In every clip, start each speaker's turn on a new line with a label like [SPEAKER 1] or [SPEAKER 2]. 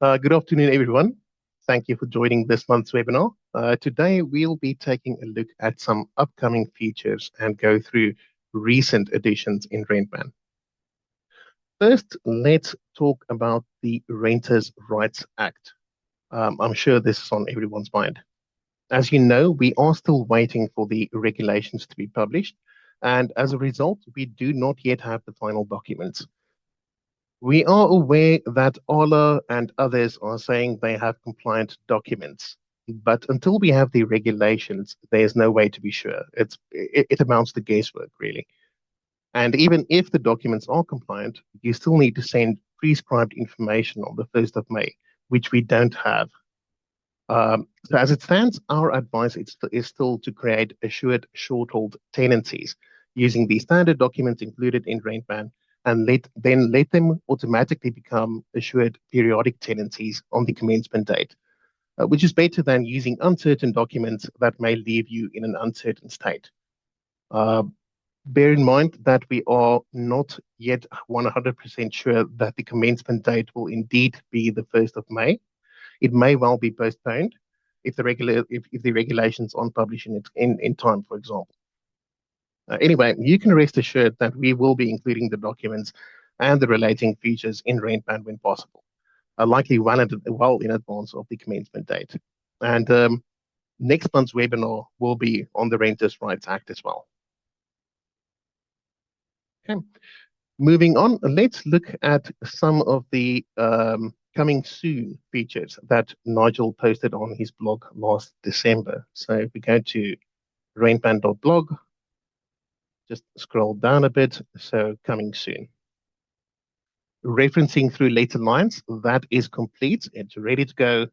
[SPEAKER 1] Good afternoon, everyone. Thank you for joining this month's webinar. Today, we'll be taking a look at some upcoming features and go through recent additions in Rentman. First, let's talk about the Renters' Rights Act. I'm sure this is on everyone's mind. As you know, we are still waiting for the regulations to be published, and as a result, we do not yet have the final documents. We are aware that Ola and others are saying they have compliant documents, but until we have the regulations, there's no way to be sure. It amounts to guesswork, really. And even if the documents are compliant, you still need to send prescribed information on the 1st of May, which we don't have. So as it stands, our advice is still to create assured short-hold tenancies using the standard documents included in Rentman and let them automatically become assured periodic tenancies on the commencement date, which is better than using uncertain documents that may leave you in an uncertain state. Uh, Bear in mind that we are not yet 100% sure that the commencement date will indeed be the 1st of May. It may well be postponed if if the regulations aren't published in time, for example. Anyway, you can rest assured that we will be including the documents and the relating features in Rentman when possible, likely well in advance of the commencement date. And next month's webinar will be on the Renters' Rights Act as well. Okay, moving on, let's look at some of the coming soon features that Nigel posted on his blog last December. So if we go to rainpan.blog, just scroll down a bit. So coming soon. Referencing through later lines, that is complete. It's ready to go.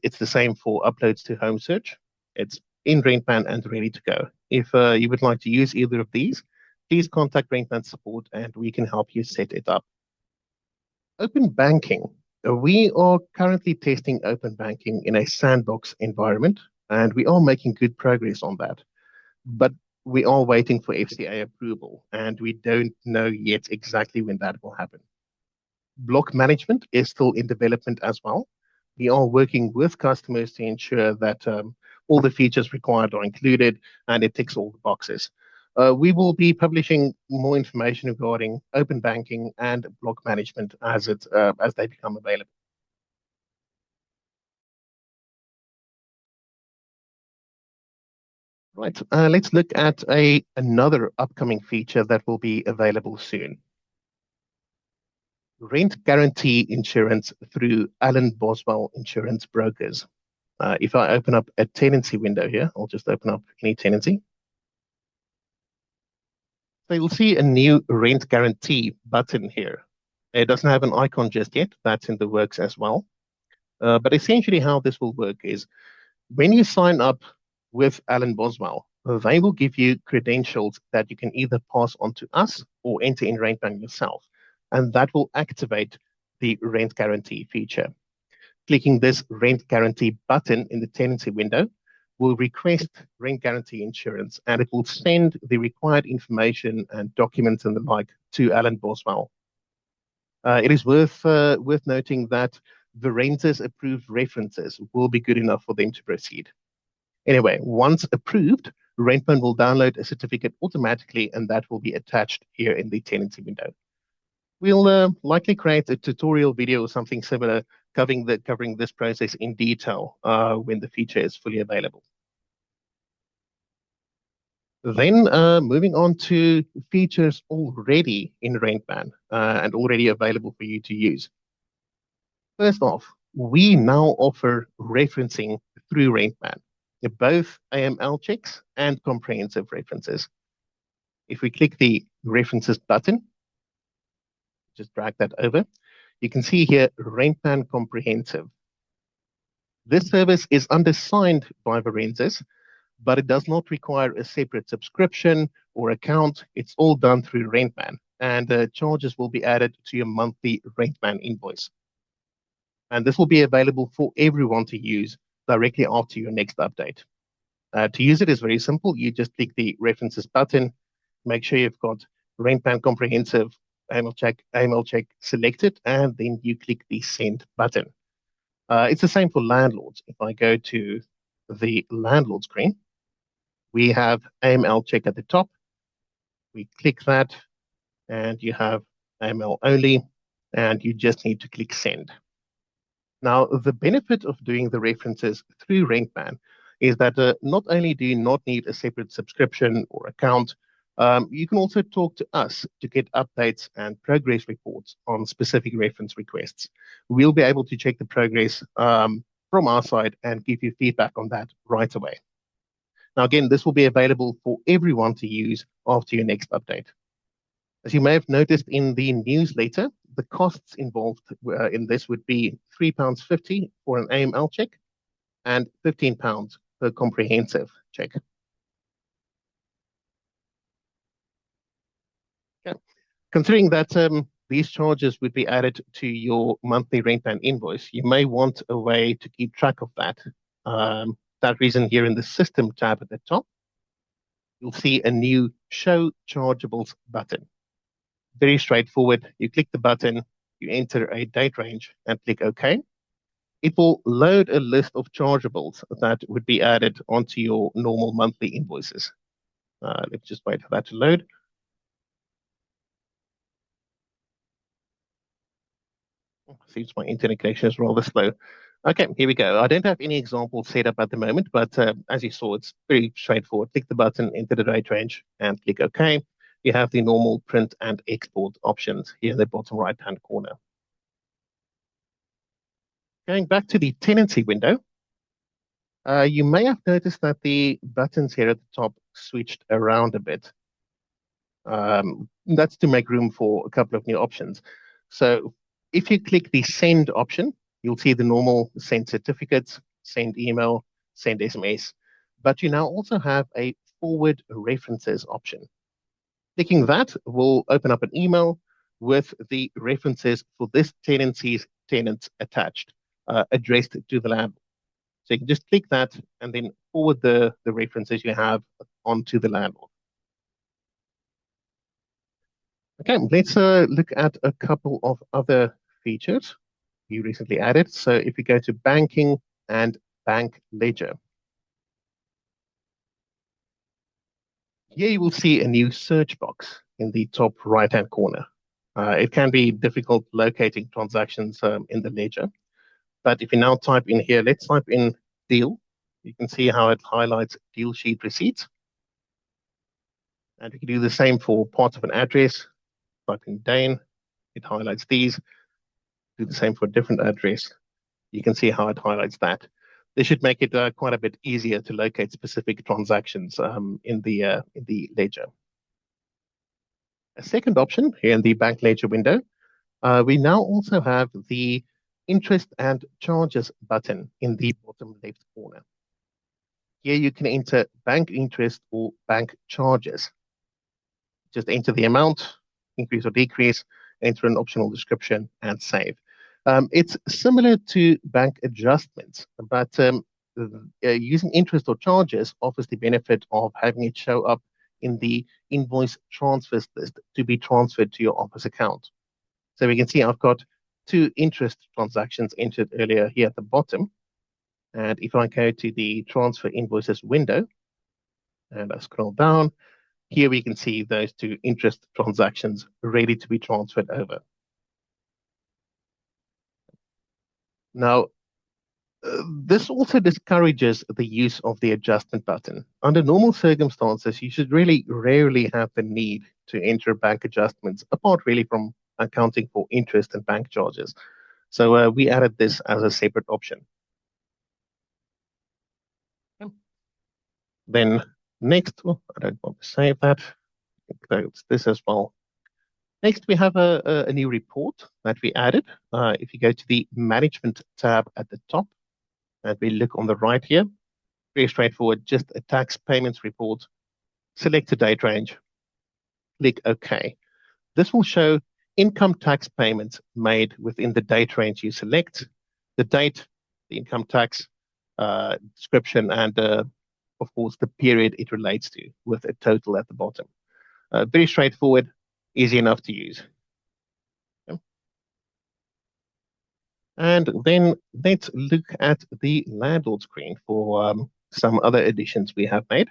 [SPEAKER 1] It's the same for uploads to home search. It's in Rainpan and ready to go. If you would like to use either of these, please contact Rainpan support and we can help you set it up. Open banking. We are currently testing open banking in a sandbox environment, and we are making good progress on that. But we are waiting for FCA approval, and we don't know yet exactly when that will happen. Block management is still in development as well. We are working with customers to ensure that all the features required are included and it ticks all the boxes. We will be publishing more information regarding open banking and block management as they become available. Right, let's look at another upcoming feature that will be available soon. Rent guarantee insurance through Allen Boswell Insurance Brokers. If I open up a tenancy window here, I'll just open up any tenancy. So you'll see a new rent guarantee button here. It doesn't have an icon just yet. That's in the works as well. But essentially how this will work is when you sign up with Allen Boswell, they will give you credentials that you can either pass on to us or enter in Rentman yourself. And that will activate the rent guarantee feature. Clicking this rent guarantee button in the tenancy window will request rent guarantee insurance and it will send the required information and documents and the like to Allen Boswell. It is worth noting that the renter's approved references will be good enough for them to proceed. Anyway, once approved, Rentman will download a certificate automatically and that will be attached here in the tenancy window. We'll likely create a tutorial video or something similar covering this process in detail when the feature is fully available. Then moving on to features already in Rentman and already available for you to use. First off, we now offer referencing through Rentman, both AML checks and comprehensive references. If we click the references button, just drag that over, you can see here Rentman Comprehensive. This service is undersigned by Varenzis, but it does not require a separate subscription or account. It's all done through Rentman, and charges will be added to your monthly Rentman invoice. And this will be available for everyone to use directly after your next update. To use it is very simple. You just click the references button, make sure you've got Rentman Comprehensive email check selected, and then you click the send button. It's the same for landlords. If I go to the landlord screen, we have AML check at the top. We click that, and you have AML only, and you just need to click send. Now, the benefit of doing the references through Rentman is that not only do you not need a separate subscription or account, you can also talk to us to get updates and progress reports on specific reference requests. We'll be able to check the progress from our side and give you feedback on that right away. Now, again, this will be available for everyone to use after your next update. As you may have noticed in the newsletter, the costs involved in this would be £3.50 for an AML check and £15 per comprehensive check. Okay. Considering that these charges would be added to your monthly Rentman invoice, you may want a way to keep track of that. That reason, here in the System tab at the top, you'll see a new Show Chargeables button. Very straightforward. You click the button, you enter a date range, and click OK. It will load a list of chargeables that would be added onto your normal monthly invoices. Let's just wait for that to load. Seems my internet connection is rather slow. Okay, here we go. I don't have any examples set up at the moment, but as you saw, it's very straightforward. Click the button, enter the date range, and click OK. You have the normal print and export options here in the bottom right-hand corner. Going back to the tenancy window, you may have noticed that the buttons here at the top switched around a bit. That's to make room for a couple of new options. So if you click the send option, you'll see the normal send certificates, send email, send SMS, but you now also have a forward references option. Clicking that will open up an email with the references for this tenancy's tenants attached, addressed to the landlord. So you can just click that and then forward the references you have onto the landlord. Okay, let's look at a couple of other features you recently added. So if we go to banking and bank ledger, here you will see a new search box in the top right-hand corner. It can be difficult locating transactions in the ledger, but if you now type in here, let's type in deal. You can see how it highlights deal sheet receipts. And we can do the same for part of an address. Type in Dane, it highlights these. Do the same for a different address. You can see how it highlights that. This should make it quite a bit easier to locate specific transactions in the ledger. A second option here in the bank ledger window, we now also have the interest and charges button in the bottom left corner. Here you can enter bank interest or bank charges. Just enter the amount, increase or decrease, enter an optional description, and save. It's similar to bank adjustments, but using interest or charges offers the benefit of having it show up in the invoice transfers list to be transferred to your office account. So we can see I've got 2 interest transactions entered earlier here at the bottom. And if I go to the transfer invoices window and I scroll down, here we can see those 2 interest transactions ready to be transferred over. Now, this also discourages the use of the adjustment button. Under normal circumstances, you should really rarely have the need to enter bank adjustments, apart really from accounting for interest and bank charges. So we added this as a separate option. Then next, I don't want to save that. Close this as well. Next, we have a new report that we added. If you go to the Management tab at the top, and we look on the right here, very straightforward, just a tax payments report, select a date range, click OK. This will show income tax payments made within the date range you select, the date, the income tax description, and of course, the period it relates to with a total at the bottom. Very straightforward, easy enough to use. And then let's look at the landlord screen for some other additions we have made.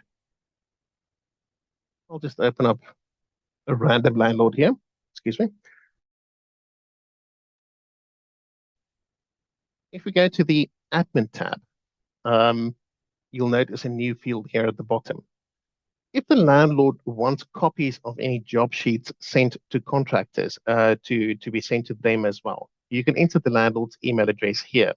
[SPEAKER 1] I'll just open up a random landlord here. Excuse me. If we go to the admin tab, um, you'll notice a new field here at the bottom. If the landlord wants copies of any job sheets sent to contractors to be sent to them as well, you can enter the landlord's email address here.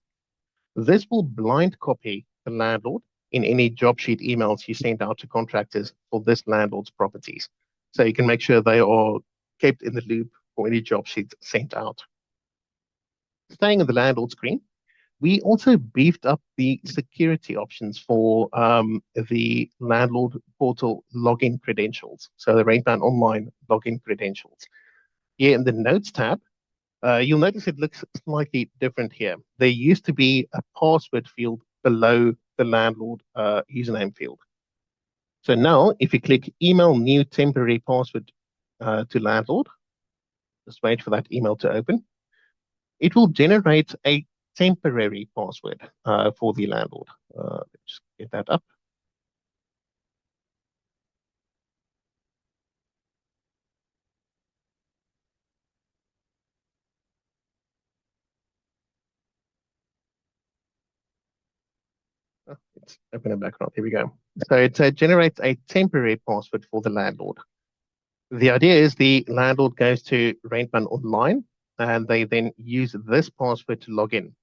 [SPEAKER 1] This will blind copy the landlord in any job sheet emails you send out to contractors for this landlord's properties. So you can make sure they are kept in the loop for any job sheets sent out. Staying on the landlord screen, we also beefed up the security options for the landlord portal login credentials. So the Rentman Online login credentials. Here in the Notes tab, you'll notice it looks slightly different here. There used to be a password field below the landlord username field. So now, if you click email new temporary password to landlord, just wait for that email to open, it will generate a temporary password for the landlord. Let's get that up. Let's open it back up. Here we go. So it generates a temporary password for the landlord. The idea is the landlord goes to Rentman Online and they then use this password to log in.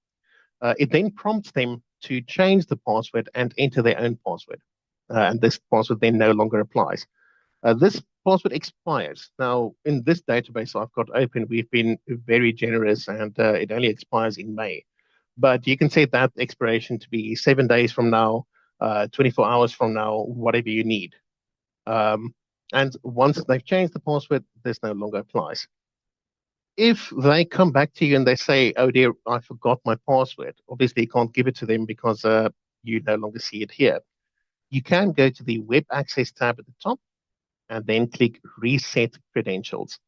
[SPEAKER 1] It then prompts them to change the password and enter their own password. And this password then no longer applies. This password expires. Now, in this database I've got open, we've been very generous and it only expires in May. But you can set that expiration to be 7 days from now, 24 hours from now, whatever you need. Um, and once they've changed the password, this no longer applies. If they come back to you and they say, "Oh dear, I forgot my password," obviously you can't give it to them because you no longer see it here. You can go to the Web Access tab at the top and then click Reset Credentials,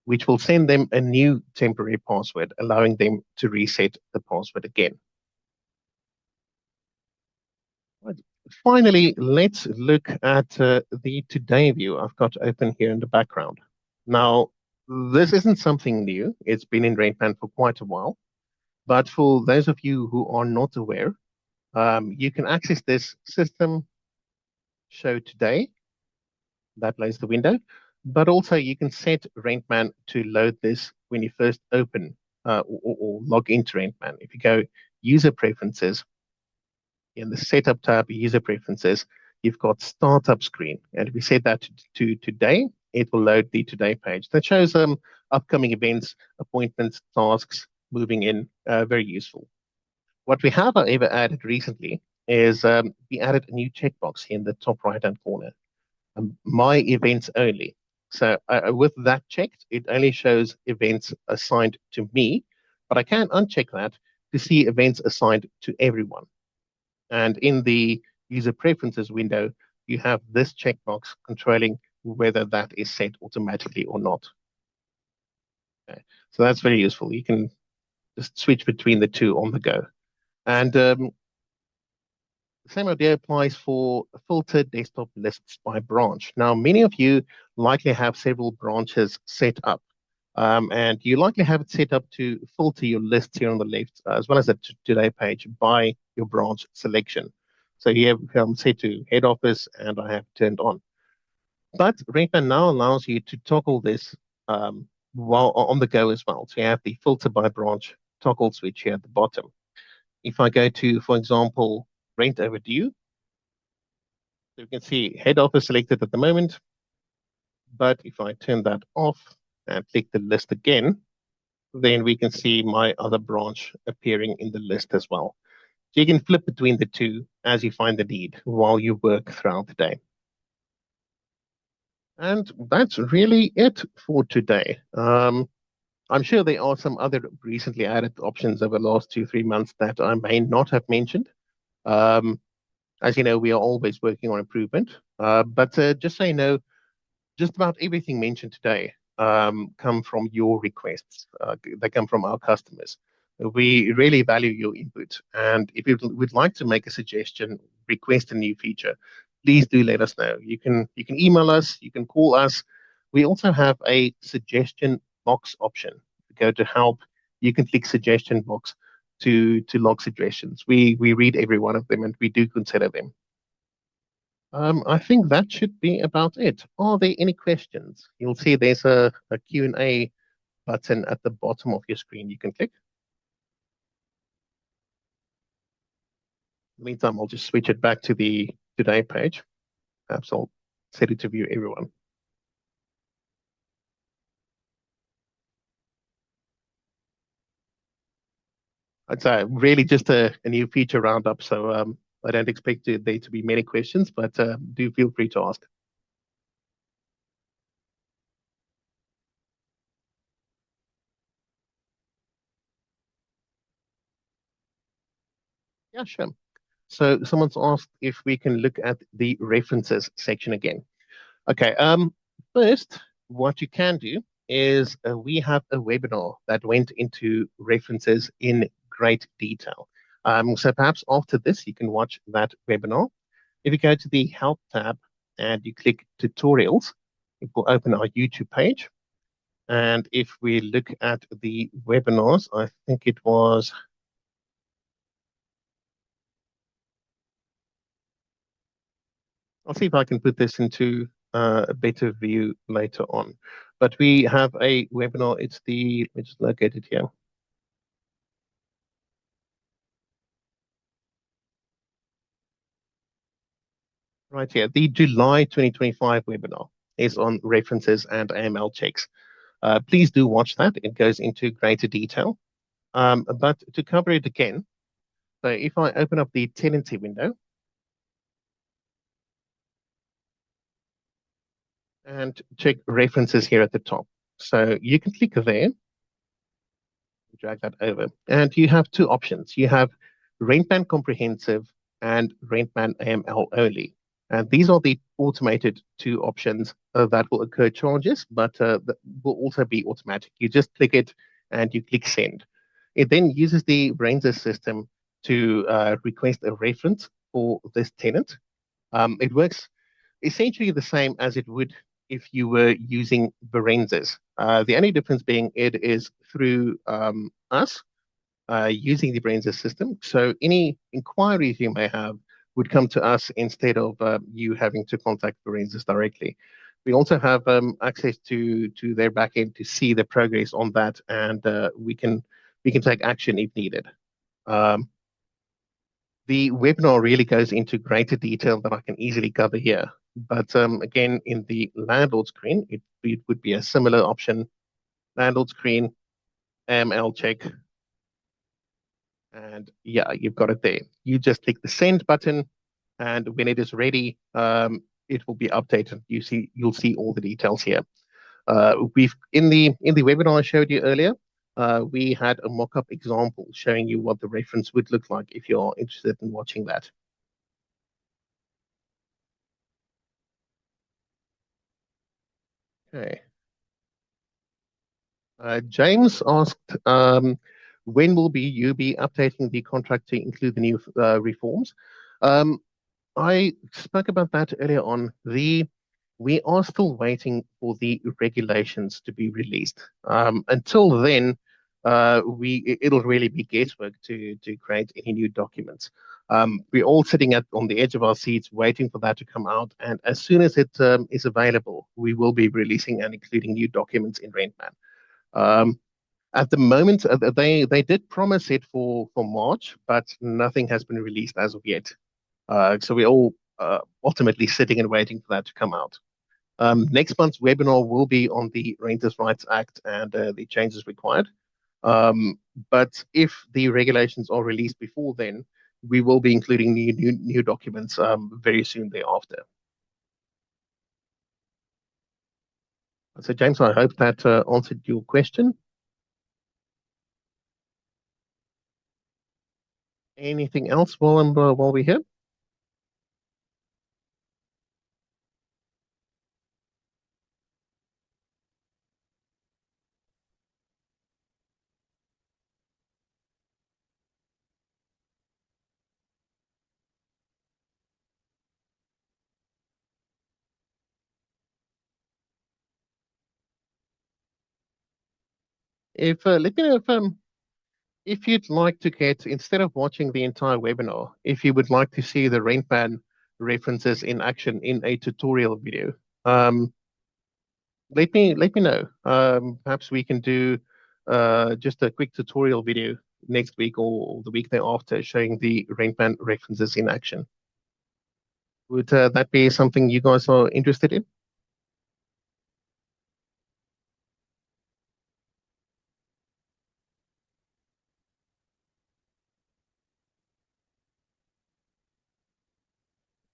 [SPEAKER 1] which will send them a new temporary password, allowing them to reset the password again. Right. Finally, let's look at the Today view I've got open here in the background. Now, this isn't something new. It's been in Rentman for quite a while. But for those of you who are not aware, you can access this system show today. That loads the window. But also you can set Rentman to load this when you first open or log into Rentman. If you go user preferences, in the setup tab, user preferences, you've got startup screen. And if we set that to today, it will load the today page. That shows upcoming events, appointments, tasks, moving in, very useful. What we have, however, added recently is we added a new checkbox here in the top right-hand corner, my events only. So with that checked, it only shows events assigned to me, but I can uncheck that to see events assigned to everyone. And in the user preferences window, you have this checkbox controlling whether that is set automatically or not. Okay. So that's very useful. You can just switch between the two on the go. And the same idea applies for filtered desktop lists by branch. Now, many of you likely have several branches set up. And you likely have it set up to filter your lists here on the left, as well as the today page by your branch selection. So here I'm set to head office and I have turned on. But Rentman now allows you to toggle this while on the go as well. So you have the filter by branch toggle switch here at the bottom. If I go to, for example, rent overdue, so you can see head office selected at the moment. But if I turn that off and click the list again, then we can see my other branch appearing in the list as well. So you can flip between the two as you find the need while you work throughout the day. And that's really it for today. I'm sure there are some other recently added options over the last 2, 3 months that I may not have mentioned. Um, as you know, we are always working on improvement. But just so you know, just about everything mentioned today come from your requests. They come from our customers. We really value your input. And if you would like to make a suggestion, request a new feature, please do let us know. You can email us, you can call us. We also have a suggestion box option. If you go to help, you can click suggestion box to log suggestions. We read every one of them and we do consider them. I think that should be about it. Are there any questions? You'll see there's a Q&A button at the bottom of your screen. You can click. In the meantime, I'll just switch it back to the Today page. Perhaps I'll set it to view everyone. It's really just a new feature roundup, so I don't expect there to be many questions, but do feel free to ask. Yeah, sure. So someone's asked if we can look at the references section again. Okay. First, what you can do is we have a webinar that went into references in great detail. So perhaps after this, you can watch that webinar. If you go to the Help tab and you click Tutorials, it will open our YouTube page. And if we look at the webinars, I think it was, I'll see if I can put this into a better view later on. But we have a webinar. It's the, let me just locate it here. Right here, the July 2025 webinar is on references and AML checks. Please do watch that. It goes into greater detail. But to cover it again, so if I open up the tenancy window and check references here at the top. So you can click there, drag that over, and you have two options. You have Rentman Comprehensive and Rentman AML only. And these are the automated two options that will occur charges, but that will also be automatic. You just click it and you click send. It then uses the Brainzers system to request a reference for this tenant. It works essentially the same as it would if you were using Berenzes. The only difference being it is through us using the Brainzes system. So any inquiries you may have would come to us instead of you having to contact Berenzes directly. We also have access to their backend to see the progress on that, and we can take action if needed. Um, the webinar really goes into greater detail that I can easily cover here. But again, in the landlord screen, it would be a similar option. Landlord screen, AML check, and yeah, you've got it there. You just click the send button, and when it is ready, it will be updated. You'll see all the details here. We've in the webinar I showed you earlier, we had a mock-up example showing you what the reference would look like if you're interested in watching that. Okay. James asked, when will you be updating the contract to include the new reforms? Um, I spoke about that earlier on. We are still waiting for the regulations to be released. Until then, it'll really be guesswork to create any new documents. We're all sitting on the edge of our seats waiting for that to come out, and as soon as it is available, we will be releasing and including new documents in Rentman. Um, at the moment, they did promise it for March, but nothing has been released as of yet. So we're all ultimately sitting and waiting for that to come out. Next month's webinar will be on the Renters' Rights Act and the changes required. But if the regulations are released before then, we will be including new documents very soon thereafter. So, James, I hope that answered your question. Anything else while we're here? If let me know if you'd like to get, instead of watching the entire webinar, if you would like to see the Rentman references in action in a tutorial video, um, let me know. Perhaps we can do just a quick tutorial video next week or the week thereafter showing the Rentman references in action. Would that be something you guys are interested in?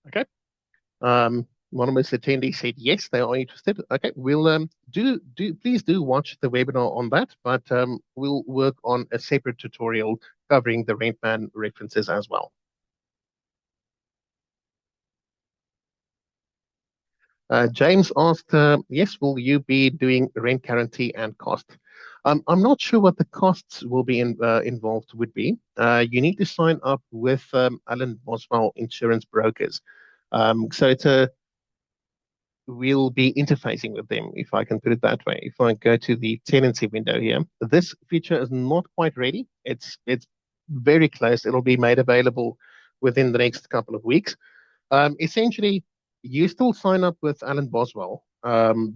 [SPEAKER 1] Okay. Anonymous attendee said yes, they are interested. Okay, we'll do please do watch the webinar on that, but we'll work on a separate tutorial covering the Rentman references as well. James asked, yes, will you be doing rent guarantee and cost? I'm not sure what the costs will be involved would be. You need to sign up with Alan Boswell Insurance Brokers. So we'll be interfacing with them, if I can put it that way. If I go to the tenancy window here, this feature is not quite ready. It's very close. It'll be made available within the next couple of weeks. Essentially, you still sign up with Alan Boswell,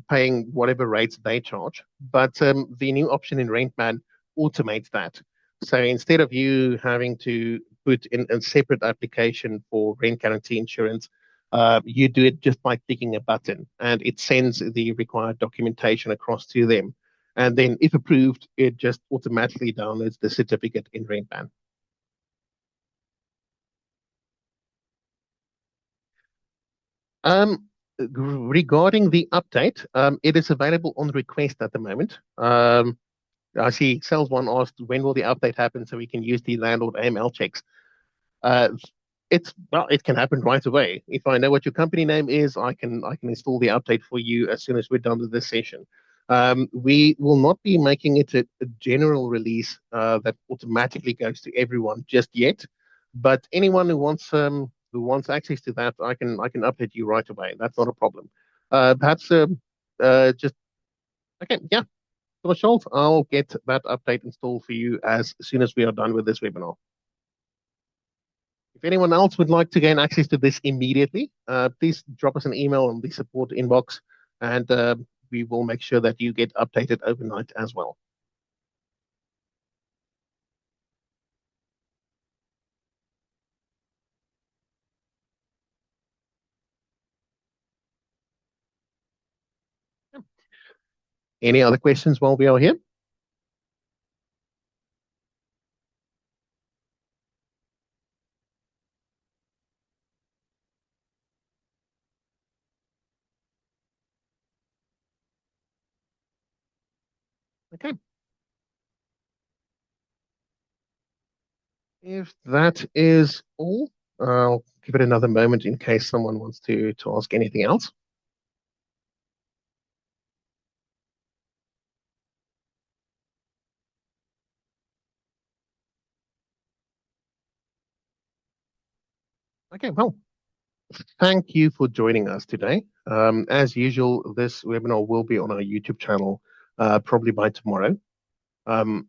[SPEAKER 1] paying whatever rates they charge, but the new option in Rentman automates that. So instead of you having to put in a separate application for rent guarantee insurance, you do it just by clicking a button, and it sends the required documentation across to them. And then, if approved, it just automatically downloads the certificate in Rentman. Um, Regarding the update, it is available on request at the moment. I see Sales One asked when will the update happen so we can use the landlord AML checks. Uh, it can happen right away. If I know what your company name is, I can install the update for you as soon as we're done with this session. We will not be making it a general release that automatically goes to everyone just yet, but anyone who wants access to that, I can update you right away. That's not a problem. Perhaps just okay, yeah. So Schultz, I'll get that update installed for you as soon as we are done with this webinar. If anyone else would like to gain access to this immediately, please drop us an email on the support inbox, and we will make sure that you get updated overnight as well. Any other questions while we are here? Okay. If that is all, I'll give it another moment in case someone wants to ask anything else. Okay, well, thank you for joining us today. As usual, this webinar will be on our YouTube channel probably by tomorrow. Um,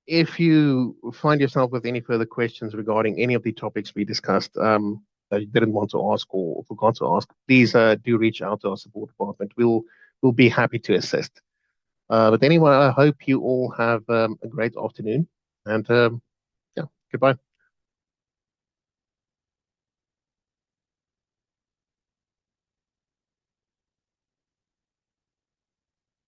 [SPEAKER 1] if you find yourself with any further questions regarding any of the topics we discussed that you didn't want to ask or forgot to ask, please do reach out to our support department. We'll be happy to assist. But anyway, I hope you all have a great afternoon, and yeah, goodbye.